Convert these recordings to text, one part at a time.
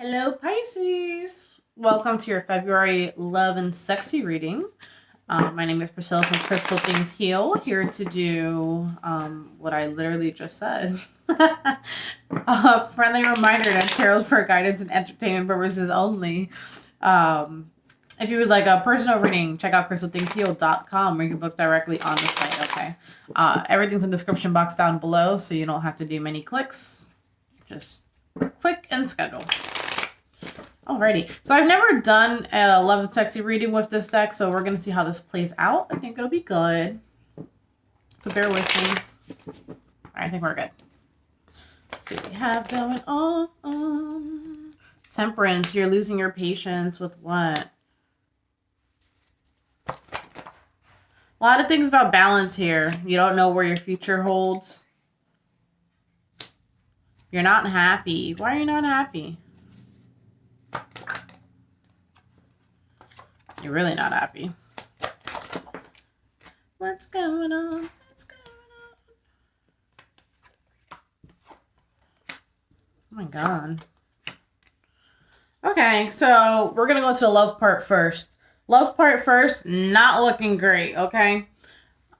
Hello, Pisces. Welcome to your February Love and Sexy reading. My name is Priscilla from Crystalthingsheal, here to do what I literally just said. A friendly reminder that tarot for guidance and entertainment purposes only. If you would like a personal reading, check out crystalthingsheal.com where you can book directly on the site, okay? Everything's in the description box down below, so you don't have to do many clicks. Just click and schedule. Alrighty, so I've never done a Love and Sexy reading with this deck, so we're going to see how this plays out. I think it'll be good. So bear with me. I think we're good. Let's see what we have going on. Temperance, you're losing your patience with what? A lot of things about balance here. You don't know where your future holds. You're not happy. Why are you not happy? You're really not happy. What's going on? What's going on? Oh my god. Okay, so we're going to go to the love part first. Love part first, not looking great, okay?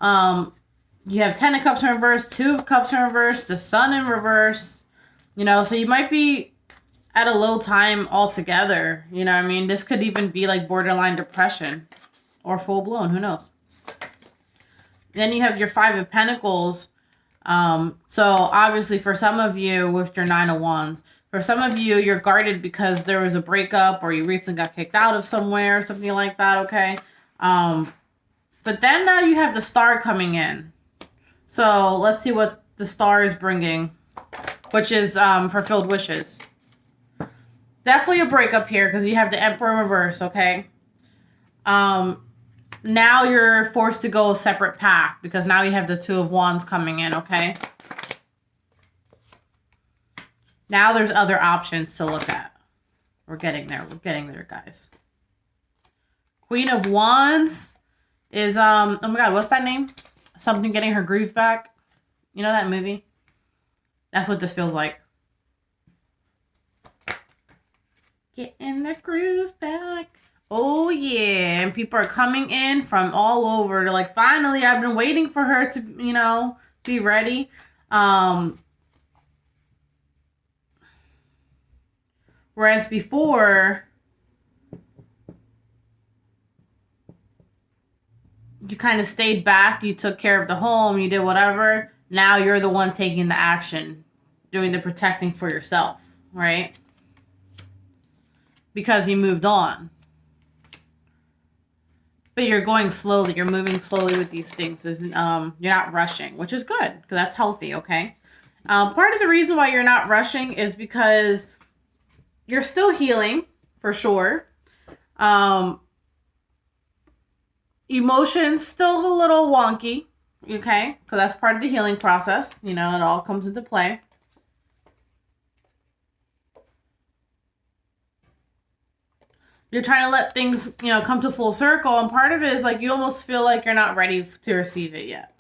You have 10 of Cups in reverse, 2 of Cups in reverse, the Sun in reverse. You know, so you might be at a low time altogether. You know what I mean? This could even be like borderline depression or full blown. Who knows? Then you have your 5 of Pentacles. So obviously for some of you with your 9 of Wands, for some of you, you're guarded because there was a breakup or you recently got kicked out of somewhere or something like that. Okay. But then now you have the Star coming in. So let's see what the Star is bringing, which is fulfilled wishes. Definitely a breakup here because you have the Emperor in reverse, okay? Now you're forced to go a separate path because now you have the 2 of Wands coming in, okay? Now there's other options to look at. We're getting there. We're getting there, guys. Queen of Wands is, oh my god, what's that name? Something Getting Her Groove Back. You know that movie? That's what this feels like. Getting the groove back. Oh, yeah. And people are coming in from all over. They're like, finally, I've been waiting for her to, you know, be ready. Whereas before, you kind of stayed back. You took care of the home. You did whatever. Now you're the one taking the action, doing the protecting for yourself, right? Because you moved on. But you're going slowly. You're moving slowly with these things. You're not rushing, which is good because that's healthy, okay? Part of the reason why you're not rushing is because you're still healing, for sure. Emotions still a little wonky, okay? Because that's part of the healing process. You know, it all comes into play. You're trying to let things, you know, come to full circle. And part of it is like you almost feel like you're not ready to receive it yet.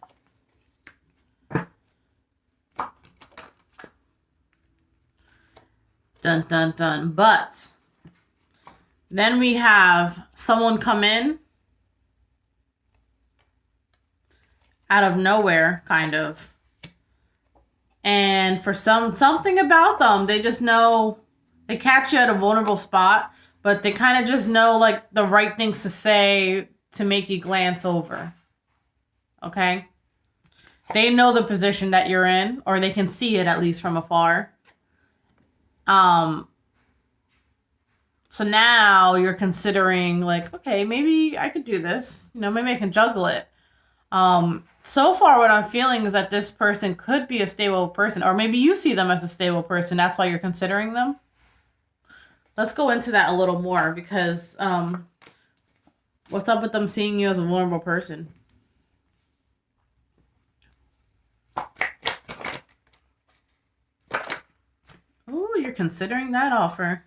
Dun, dun, dun. But then we have someone come in out of nowhere, kind of. And for something about them, they just know, they catch you at a vulnerable spot. But they kind of just know, like, the right things to say to make you glance over. Okay? They know the position that you're in, or they can see it at least from afar. So now you're considering, like, okay, maybe I could do this. You know, maybe I can juggle it. So far what I'm feeling is that this person could be a stable person, or maybe you see them as a stable person. That's why you're considering them. Let's go into that a little more because what's up with them seeing you as a vulnerable person? Oh, you're considering that offer.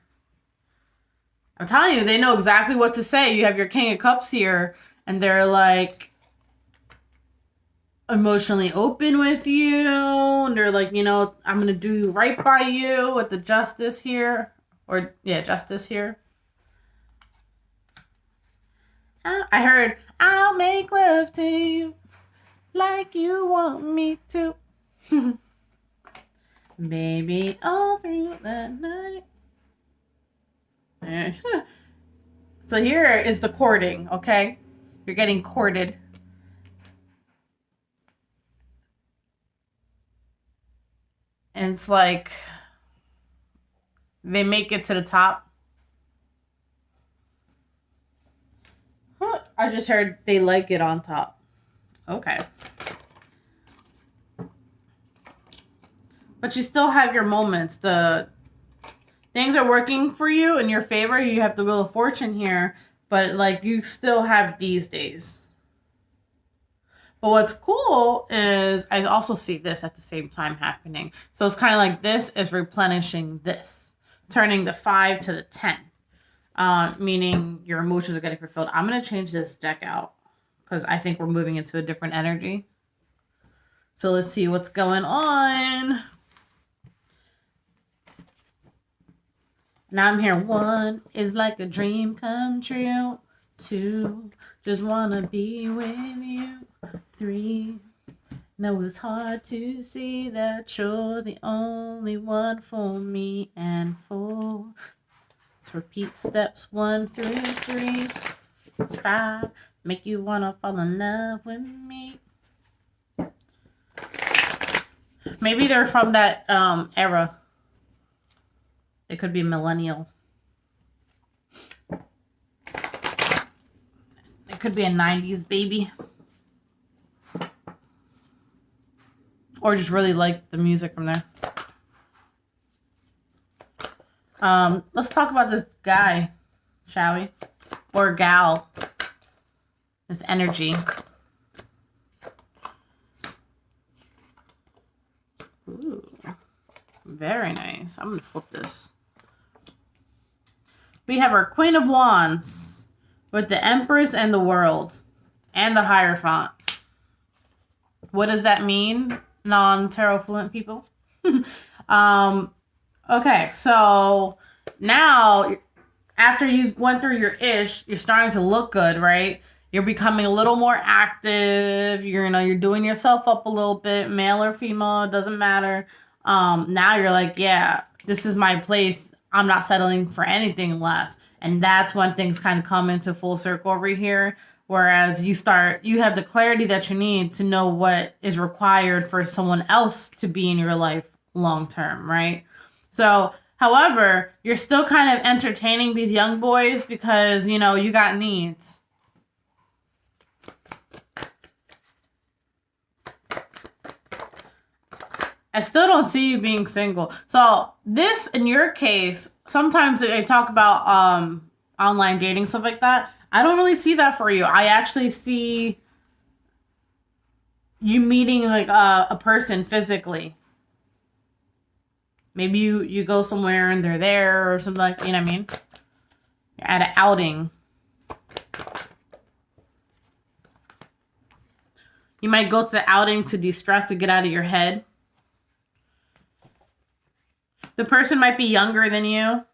I'm telling you, they know exactly what to say. You have your King of Cups here, and they're like emotionally open with you. And they're like, you know, I'm going to do right by you with the Justice here. Or, yeah, justice here. I heard, I'll make love to you like you want me to. Baby, all through the night. So here is the courting, okay? You're getting courted. And it's like they make it to the top. I just heard they like it on top. Okay. But you still have your moments. The things are working for you in your favor. You have the Wheel of Fortune here. But, like, you still have these days. But what's cool is I also see this at the same time happening. So it's kind of like this is replenishing this. Turning the 5 to the 10. Meaning your emotions are getting fulfilled. I'm going to change this deck out. Because I think we're moving into a different energy. So let's see what's going on. Now I'm here. 1 is like a dream come true. 2, just want to be with you. 3, no, it's hard to see that you're the only one for me. And 4, let's repeat steps 1 through 3. 5, make you want to fall in love with me. Maybe they're from that era. It could be millennial. It could be a 90s baby. Or just really like the music from there. Let's talk about this guy, shall we? Or gal. This energy. Ooh, very nice. I'm going to flip this. We have our Queen of Wands with the Empress and the World and the Hierophant. What does that mean, non-tarot fluent people? Okay, so now after you went through your ish, you're starting to look good, right? You're becoming a little more active. You're doing yourself up a little bit, male or female, it doesn't matter. Now you're like, yeah, this is my place. I'm not settling for anything less. And that's when things kind of come into full circle over here. Whereas you have the clarity that you need to know what is required for someone else to be in your life long term, right? So, however, you're still kind of entertaining these young boys because, you got needs. I still don't see you being single. So this, in your case, sometimes they talk about online dating, stuff like that. I don't really see that for you. I actually see you meeting like a person physically. Maybe you go somewhere and they're there or something like that, you know what I mean? You're at an outing. You might go to the outing to de-stress, to get out of your head. The person might be younger than you.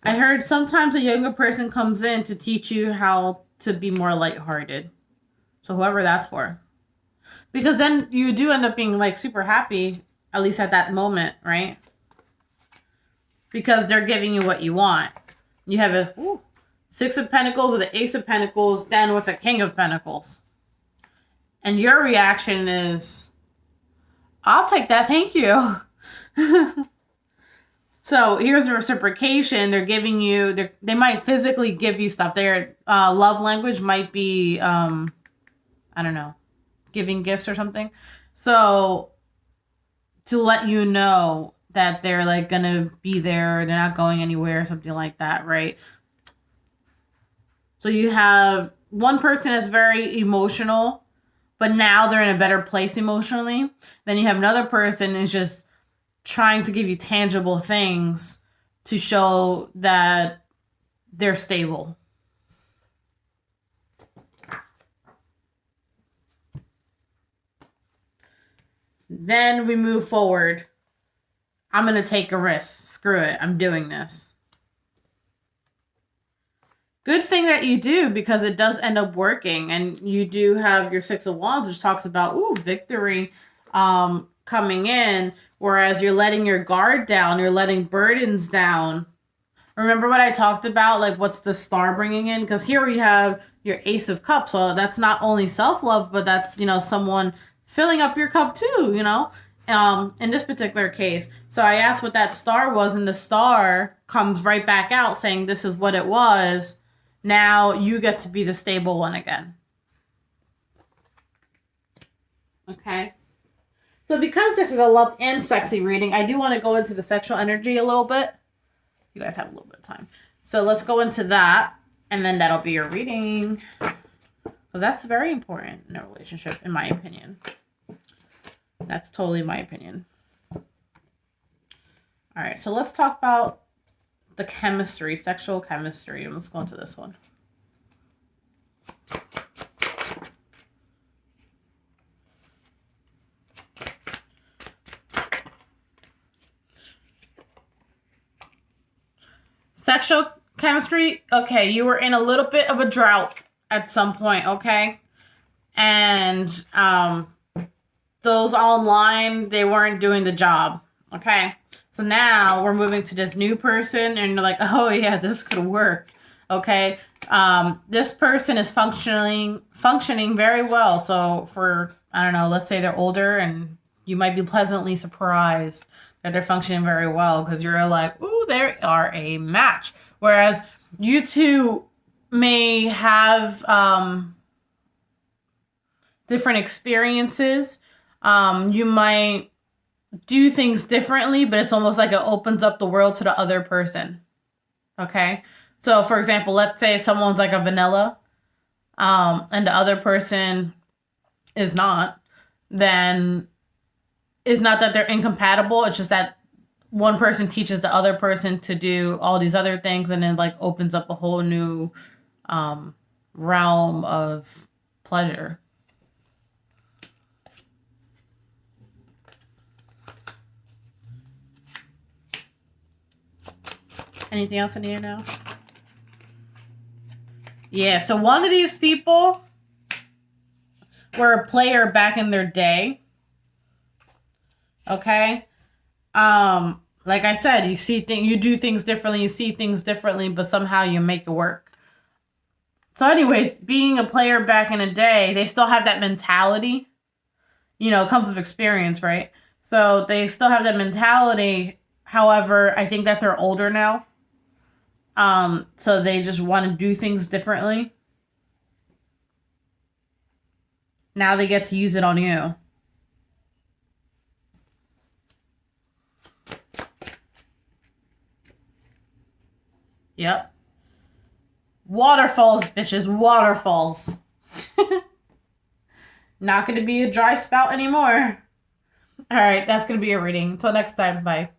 I heard sometimes a younger person comes in to teach you how to be more lighthearted. So whoever that's for. Because then you do end up being like super happy, at least at that moment, right? Because they're giving you what you want. You have a 6 of Pentacles with an Ace of Pentacles, then with a King of Pentacles. And your reaction is, I'll take that, thank you. So here's the reciprocation. They're giving you, they might physically give you stuff. Their love language might be, I don't know, giving gifts or something. So to let you know that they're like going to be there, they're not going anywhere, something like that, right? So you have one person that's very emotional, but now they're in a better place emotionally. Then you have another person is just trying to give you tangible things to show that they're stable. Then we move forward. I'm going to take a risk. Screw it. I'm doing this. Good thing that you do, because it does end up working. And you do have your Six of Wands, which talks about, ooh, victory coming in. Whereas you're letting your guard down. You're letting burdens down. Remember what I talked about? Like, what's the star bringing in? Because here we have your Ace of Cups. So that's not only self-love, but that's, you know, someone filling up your cup too, you know, in this particular case. So I asked what that star was, and the star comes right back out saying this is what it was. Now you get to be the stable one again. Okay. So because this is a love and sexy reading, I do want to go into the sexual energy a little bit. You guys have a little bit of time. So let's go into that, and then that'll be your reading. Because that's very important in a relationship, in my opinion. That's totally my opinion. All right, so let's talk about the chemistry, sexual chemistry. And let's go into this one. Sexual chemistry, okay, you were in a little bit of a drought at some point, okay? And those online, they weren't doing the job, okay? So now we're moving to this new person, and you're like, oh yeah, this could work, okay? This person is functioning very well. So for, I don't know, let's say they're older, and you might be pleasantly surprised that they're functioning very well, because you're like, ooh, they are a match. Whereas you two may have different experiences. You might do things differently, but it's almost like it opens up the world to the other person. Okay? So, for example, let's say someone's like a vanilla, and the other person is not, then it's not that they're incompatible. It's just that one person teaches the other person to do all these other things, and then like opens up a whole new realm of pleasure. Anything else I need to know? Yeah, so one of these people were a player back in their day. Okay? Like I said, you do things differently, you see things differently, but somehow you make it work. So anyways, being a player back in a day, they still have that mentality. You know, it comes with experience, right? So they still have that mentality. However, I think that they're older now. So they just want to do things differently. Now they get to use it on you. Yep. Waterfalls, bitches. Waterfalls. Not going to be a dry spout anymore. All right, that's going to be your reading. Until next time, bye.